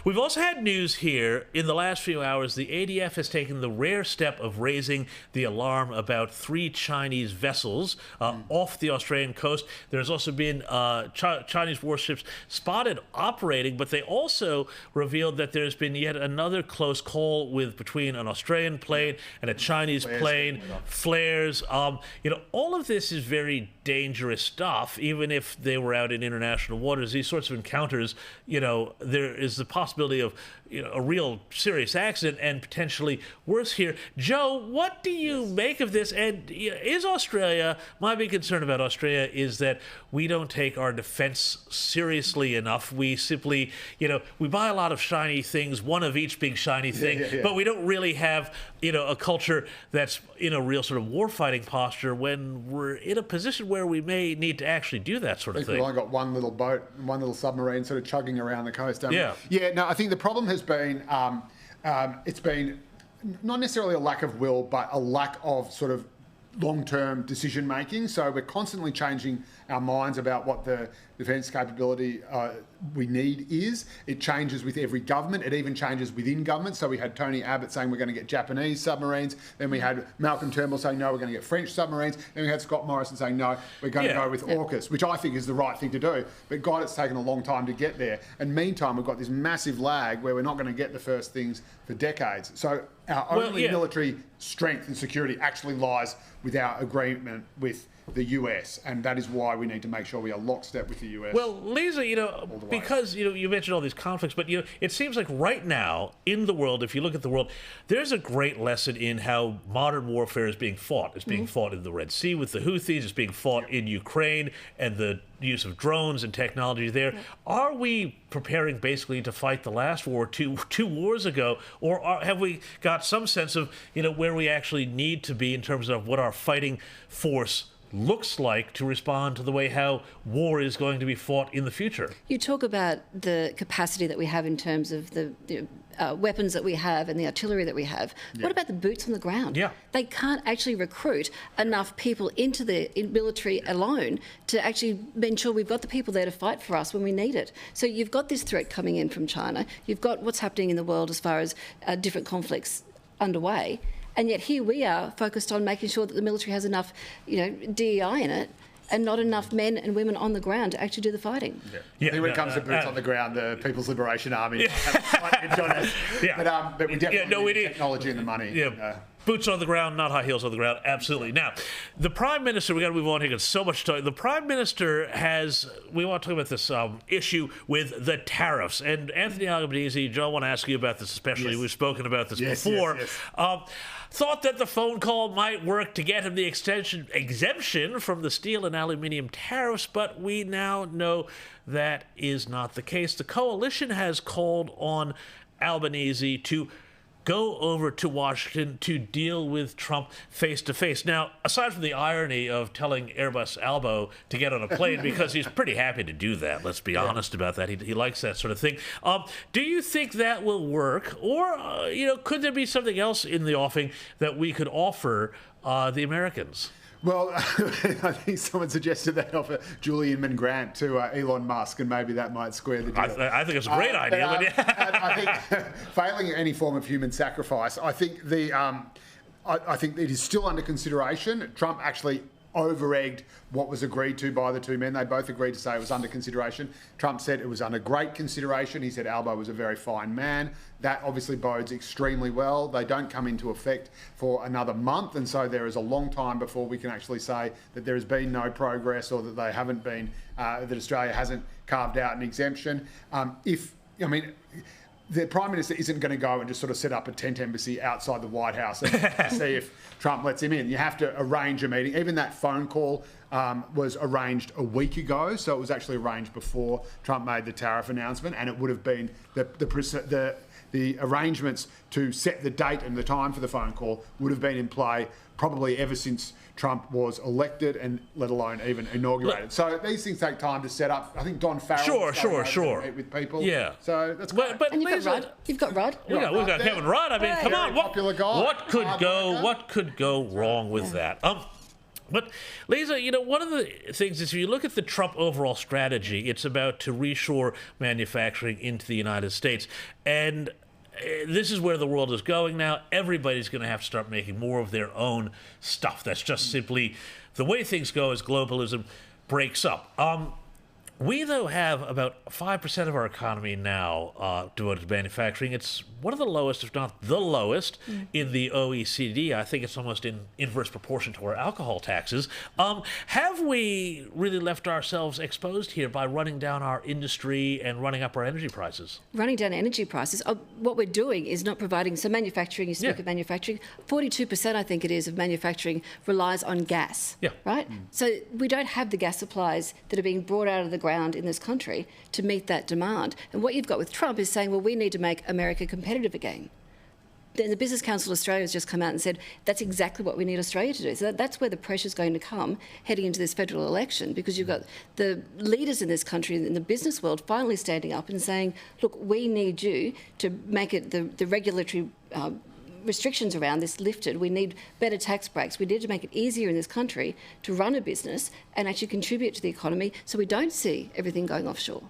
We've also had news here in the last few hours. The ADF has taken the rare step of raising the alarm about 3 Chinese vessels off the Australian coast. There's also been Chinese warships spotted operating, but they also revealed that there's been yet another close call between an Australian plane and a Chinese plane, flares. All of this is very dangerous stuff, even if they were out in international waters. These sorts of encounters, there is the possibility of a real serious accident and potentially worse here. Joe, what do you make of this? And is Australia, my big concern about Australia is that we don't take our defense seriously enough. We simply, we buy a lot of shiny things, one of each big shiny thing, but we don't really have, a culture that's in a real sort of war-fighting posture when we're in a position where we may need to actually do that sort of thing. We've only got one little boat, one little submarine sort of chugging around the coast. No, I think the problem has been, it's been not necessarily a lack of will, but a lack of sort of long-term decision making. So we're constantly changing our minds about what the defence capability we need is. It changes with every government. It even changes within government. So we had Tony Abbott saying we're going to get Japanese submarines. Then we had Malcolm Turnbull saying no, we're going to get French submarines. Then we had Scott Morrison saying no, we're going to go with AUKUS, which I think is the right thing to do. But God, it's taken a long time to get there. And meantime, we've got this massive lag where we're not going to get the first things for decades. So our only military strength and security actually lies with our agreement with the US, and that is why we need to make sure we are lockstep with the US. Well, Lisa, because you mentioned all these conflicts, but it seems like right now in the world, if you look at the world, there's a great lesson in how modern warfare is being fought. It's being fought in the Red Sea with the Houthis. It's being fought in Ukraine and the use of drones and technology there. Are we preparing basically to fight the last war two wars ago, or have we got some sense of where we actually need to be in terms of what our fighting force looks like to respond to the way how war is going to be fought in the future? You talk about the capacity that we have in terms of the weapons that we have and the artillery that we have. What about the boots on the ground? They can't actually recruit enough people into the military alone to actually ensure we've got the people there to fight for us when we need it. So you've got this threat coming in from China. You've got what's happening in the world as far as different conflicts underway. And yet here we are focused on making sure that the military has enough, DEI in it, and not enough men and women on the ground to actually do the fighting. I think when it comes to boots on the ground, the People's Liberation Army have a slight edge on it. But we definitely need technology and the money. Boots on the ground, not high heels on the ground. Absolutely. Now, the Prime Minister, we got to move on here because so much time. The Prime Minister we want to talk about this issue with the tariffs. And Anthony Albanese, Joe, I want to ask you about this especially. We've spoken about this before. Thought that the phone call might work to get him the exemption from the steel and aluminium tariffs, but we now know that is not the case. The coalition has called on Albanese to go over to Washington to deal with Trump face-to-face. Now, aside from the irony of telling Airbus Albo to get on a plane, because he's pretty happy to do that, let's be honest about that. He likes that sort of thing. Do you think that will work? Or, could there be something else in the offing that we could offer the Americans? Well, I think someone suggested they offer Julian Inman Grant to Elon Musk, and maybe that might square the deal. I think it's a great idea. I think failing any form of human sacrifice, I think I think it is still under consideration. Trump actually over-egged what was agreed to by the two men. They both agreed to say it was under consideration. Trump said it was under great consideration. He said Albo was a very fine man. That obviously bodes extremely well. They don't come into effect for another month, and so there is a long time before we can actually say that there has been no progress or that they haven't been, that Australia hasn't carved out an exemption. The Prime Minister isn't going to go and just sort of set up a tent embassy outside the White House and see if Trump lets him in. You have to arrange a meeting. Even that phone call was arranged a week ago, so it was actually arranged before Trump made the tariff announcement, and it would have been the arrangements to set the date and the time for the phone call would have been in play probably ever since Trump was elected, and let alone even inaugurated. So these things take time to set up. I think Don Farrell sure meet with people. So that's great. And you've got Rudd. You've got Rudd. We've got Kevin Rudd. I mean, come on. Popular guy. What could go wrong with that? But, Lisa, one of the things is if you look at the Trump overall strategy, it's about to reshore manufacturing into the United States. And this is where the world is going now. Everybody's going to have to start making more of their own stuff. That's just simply the way things go as globalism breaks up. We, though, have about 5% of our economy now devoted to manufacturing. It's one of the lowest, if not the lowest, in the OECD. I think it's almost in inverse proportion to our alcohol taxes. Have we really left ourselves exposed here by running down our industry and running up our energy prices? Running down energy prices. What we're doing is not providing... So manufacturing, you speak of manufacturing, 42% I think it is of manufacturing relies on gas, right? So we don't have the gas supplies that are being brought out of the ground in this country to meet that demand. And what you've got with Trump is saying, well, we need to make America competitive again. Then the Business Council of Australia has just come out and said that's exactly what we need Australia to do. So that's where the pressure's going to come heading into this federal election, because you've got the leaders in this country, in the business world, finally standing up and saying, look, we need you to make it the regulatory restrictions around this lifted. We need better tax breaks. We need to make it easier in this country to run a business and actually contribute to the economy so we don't see everything going offshore.